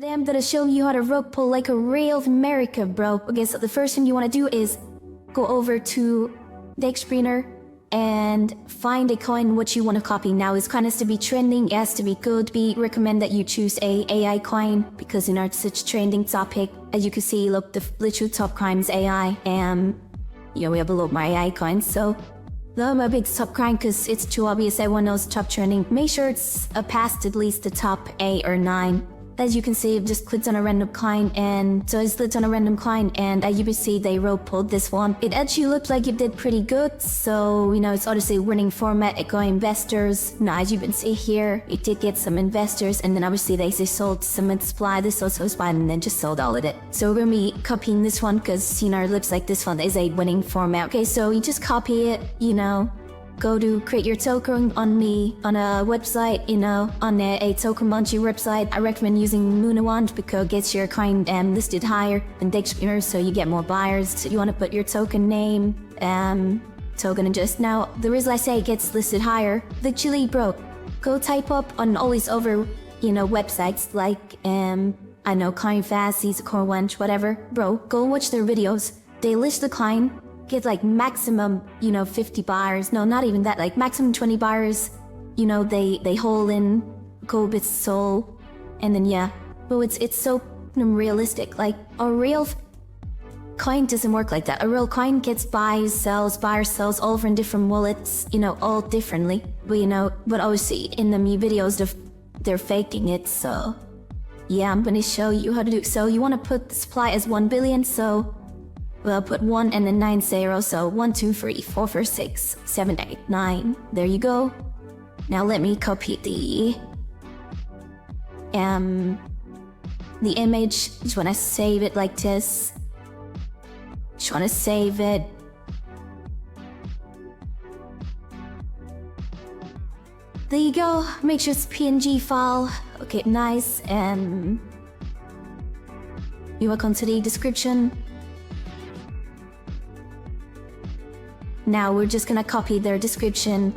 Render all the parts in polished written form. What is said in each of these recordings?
Today I'm gonna show you how to rug pull like a real America, bro. Okay, so the first thing you wanna do is go over to Dex Screener and find a coin which you want to copy. Now it's kind of to be trending, it has to be good. We recommend that you choose a AI coin because in our such trending topic, as you can see, look, the literal top crime is AI, and we have a lot more AI coins. So I'm a big top crime because it's too obvious. Everyone knows top trending. Make sure it's past at least the top 8 or 9. As you can see, I've just clicked on a random coin, and so I just clicked on a random coin, and as you can see, they rug pulled this one. It actually looked like it did pretty good, so it's obviously a winning format. It got investors. Now, as you can see here, it did get some investors, and then obviously they sold some supply. This also was fine, and then just sold all of it. So we're gonna be copying this one because it looks like this one is a winning format. Okay, so you just copy it. Go to create your token on a website, on a token launcher website. I recommend using MemeCoin because it gets your coin listed higher than Dex Screener, so you get more buyers. So you want to put your token name, token address. Now, the reason I say it gets listed higher, literally, bro, go type up on all these other, websites like, I know, CoinFast, Core Wench, whatever. Bro, go watch their videos. They list the coin, get like maximum 50 buyers, no, not even that, like maximum 20 buyers. They hold in gold bits soul, and then but it's so realistic. Like a real coin doesn't work like that. A real coin gets buys sells all over in different wallets, all differently, but obviously in the me videos they're faking it. So I'm gonna show you how to do it. So you want to put the supply as 1 billion, so we'll put 1 and then 9 zeros, so 1, 2, 3, 4, 5, 6, 7, 8, 9. There you go. Now let me copy the image. Just wanna save it like this. Just wanna save it. There you go. Make sure it's PNG file. Okay, nice. And you will come to the description. Now we're just gonna copy their description.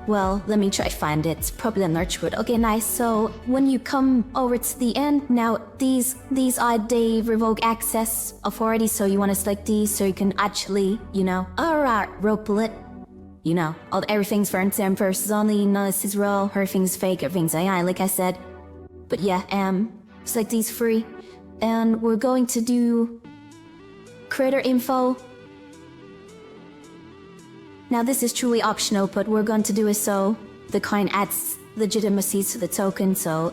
Well, let me try find it. It's probably in Nurtured. Okay, nice. So when you come over to the end, now these are the revoke access authority. So you want to select these so you can actually, alright, rug pull it. Everything's for intent purposes only. None of this is real. Everything's fake. Everything's AI, like I said. But select these free, and we're going to do creator info. Now this is truly optional, but we're going to do it so the coin adds legitimacy to the token, so,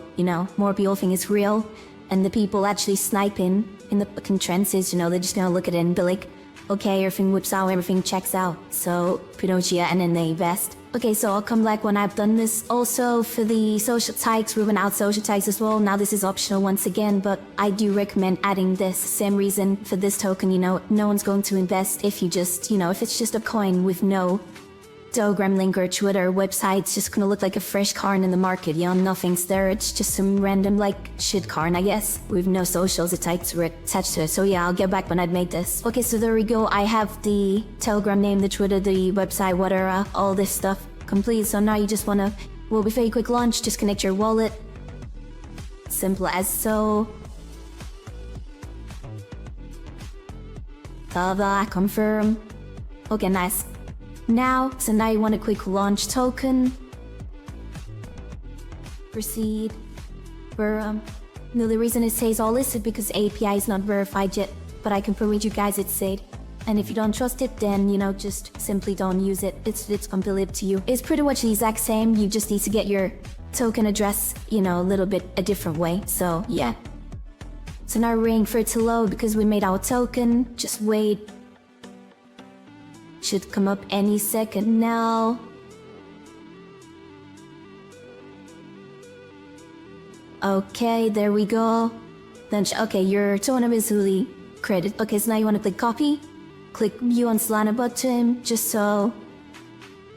more people think it's real, and the people actually sniping in the fucking trenches, they're just gonna look at it and be like, okay, everything whips out, everything checks out, so, and then they invest. Okay, so I'll come back when I've done this. Also, for the social tags, we went out social tags as well. Now this is optional once again, but I do recommend adding this. Same reason for this token, no one's going to invest if you just, if it's just a coin with no Telegram link or Twitter website. It's just gonna look like a fresh coin in the market, nothing's there. It's just some random, shit coin, I guess, with no socials attached to it. So I'll get back when I'd made this. Okay, so there we go. I have the Telegram name, the Twitter, the website, whatever, all this stuff complete. So now you just wanna, before you quick launch, just connect your wallet. Simple as so. Confirm. Okay, nice. Now you want a quick launch token. Proceed. No, the reason it says all this is because API is not verified yet, but I can promise you guys it's said. And if you don't trust it, then, just simply don't use it. It's completely up to you. It's pretty much the exact same. You just need to get your token address, a little bit a different way. So, So now we're waiting for it to load because we made our token. Just wait. Should come up any second now. Okay, there we go. Then, okay, your token is fully created. Okay, so now you want to click copy. Click view on Solana button, just so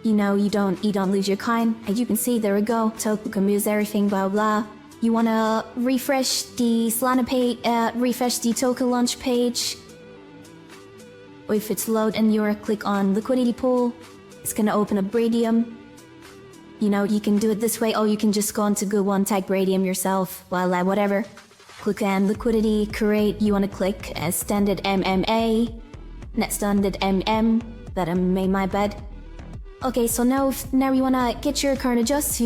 you don't lose your coin. As you can see, there we go. Token can use everything, blah blah. You want to refresh the Solana page, refresh the token launch page. If it's load and you click on liquidity pool, it's gonna open up Radium. You can do it this way, or you can just go onto Good One, type Radium yourself, whatever. click on liquidity, create, you want to click as standard MMA, net standard that I made my bed. Okay, so now you want to get your current adjust,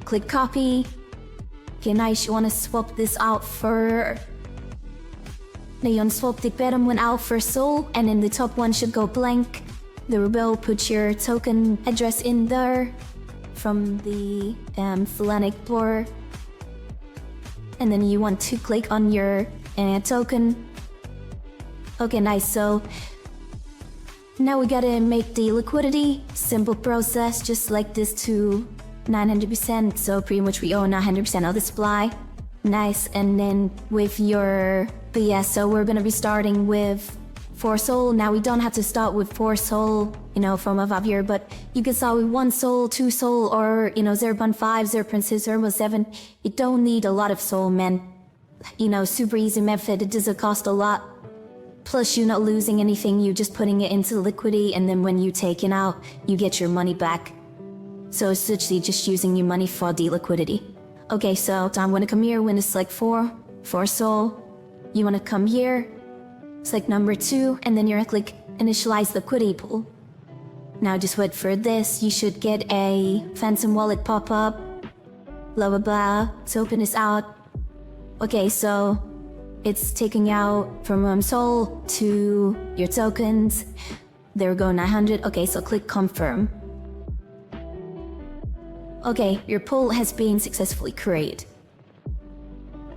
click copy. Okay, nice, you want to swap this out for... Now you want to swap the bottom one out for Sol, and then the top one should go blank. The rebel, put your token address in there from the Solana Explorer. And then you want to click on your token. Okay, nice, so now we gotta make the liquidity. Simple process, just like this to 900%, so pretty much we own 100% of the supply. Nice, and then with your... But yeah, so we're gonna be starting with 4 Sol. Now we don't have to start with 4 Sol, from above here, but you can start with 1 Sol, 2 Sol, or 0.5, 0.6, 0.7. You don't need a lot of Sol, man. Super easy method, it doesn't cost a lot. Plus you're not losing anything, you're just putting it into liquidity, and then when you take it out, you get your money back. So it's literally just using your money for the liquidity. Okay, so I'm gonna come here, when to select 4 Sol. You wanna come here, select number 2, and then you're gonna click initialize liquidity pool. Now just wait for this, you should get a phantom wallet pop up, blah blah blah, to open this out. Okay, so it's taking out from Sol to your tokens. There we go, 900. Okay, so click confirm. Okay, your pool has been successfully created.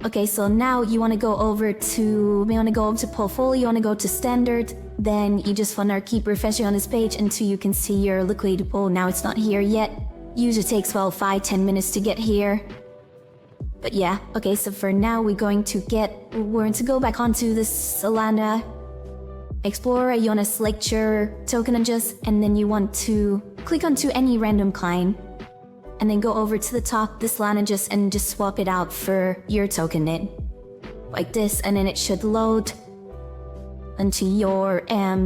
Okay, so now you want to go over to portfolio, you want to go to standard, then you just want to keep refreshing on this page until you can see your liquidity pool. Now it's not here yet. Usually takes about 5-10 minutes to get here. But yeah, okay, so for now we're going to go back onto this Solana Explorer. You want to select your token adjust, and then you want to click onto any random coin. And then go over to the top, this line, and just swap it out for your token in. Like this, and then it should load into your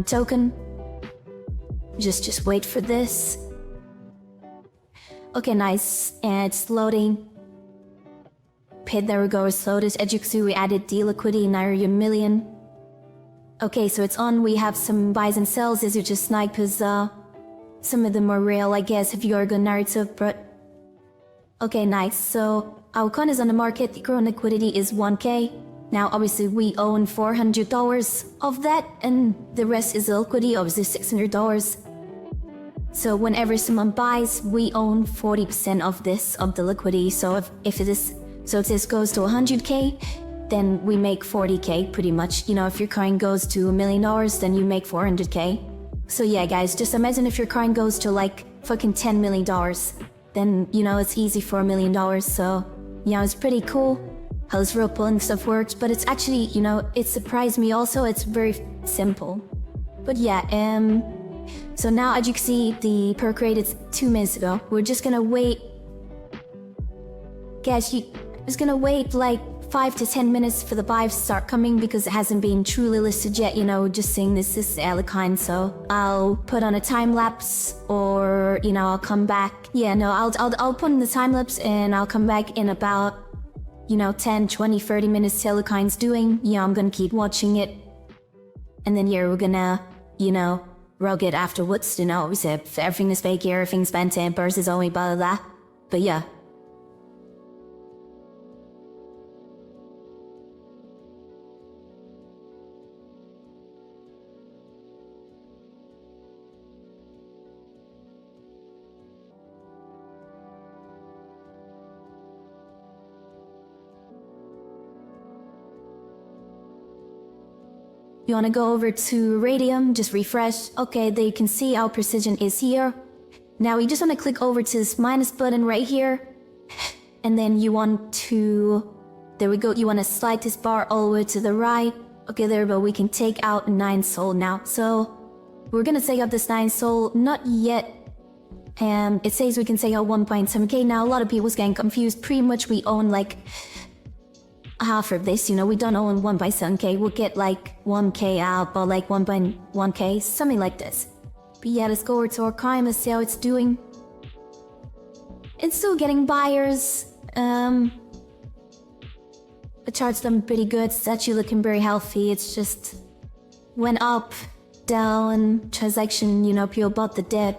token. Just wait for this. Okay, nice, and it's loading. Okay, there we go, it's loaded. As you can see, we added the liquidity, now you're million. Okay, so it's on, we have some buys and sells, as you just snag, because some of them are real, I guess, if you are good narrative, but... Okay, nice. So our coin is on the market. The current liquidity is 1K. Now, obviously, we own $400 of that, and the rest is the liquidity, obviously $600. So whenever someone buys, we own 40% of the liquidity. So if this goes to 100K, then we make 40K pretty much. If your coin goes to $1 million, then you make 400K. So yeah, guys, just imagine if your coin goes to like fucking $10 million. Then, it's easy for $1 million, so, it's pretty cool how this Ripple and stuff works, but it's actually, it surprised me also, it's very simple. But yeah, so now as you can see, the perk rate is 2 minutes ago. We're just gonna wait, guys, just gonna wait like 5 to 10 minutes for the buys to start coming because it hasn't been truly listed yet, just saying this is Alicoin, so I'll put on a time lapse, or I'll come back. Yeah, no, I'll put in the time lapse and I'll come back in about 10, 20, 30 minutes till Alicoin's doing. I'm gonna keep watching it, and then we're gonna rug it afterwards. Obviously if everything is fake here, everything's been tampers, is only blah blah blah. But yeah. You want to go over to Radium, just refresh. Okay, there you can see our precision is here. Now you just want to click over to this minus button right here. And then you want to, there we go, you want to slide this bar all the way to the right. Okay, there we go, we can take out 9 Sol now. So we're going to take out this 9 Sol, not yet. It says we can take out 1.7K. Now a lot of people's getting confused. Pretty much we own like half of this, we don't own 1.7K, we'll get like 1K out, or like 1.1K, something like this. But yeah, let's go over to our coin, let's see how it's doing. It's still getting buyers. charts them pretty good. It's actually looking very healthy. It's just went up, down, transaction, people bought the dip.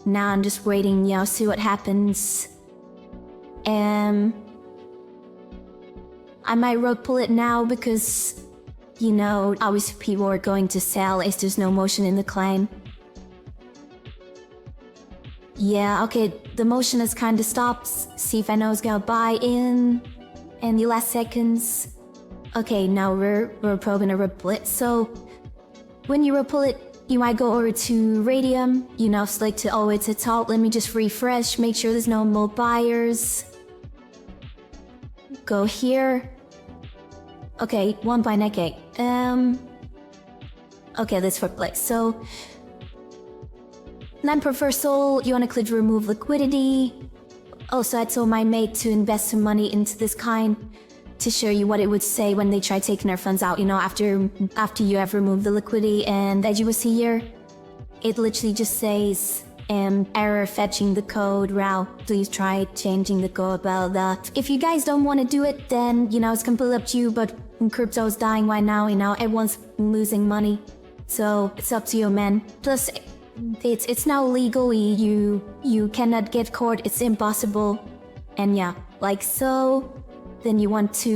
Now I'm just waiting, see what happens. I might rug pull it now because, obviously people are going to sell if there's no motion in the claim. Yeah, okay, the motion has kind of stopped. See if I know it's gonna buy in the last seconds. Okay, now we're probing a ripple it. So when you ripple it, you might go over to Radium, select it all the way to the top. Let me just refresh, make sure there's no more buyers. Go here. Okay, one buy neck egg. Okay, let's ripple it. So non-reversal, you want to click remove liquidity. Also, I told my mate to invest some money into this coin to show you what it would say when they try taking their funds out, after you have removed the liquidity. And as you will see here, it literally just says, error fetching the code route. Please try changing the code, blah, blah. If you guys don't want to do it, then, it's completely up to you, but crypto is dying right now, everyone's losing money. So it's up to you, man. Plus, it's now legal. You cannot get caught. It's impossible. And yeah, like so. Then you want to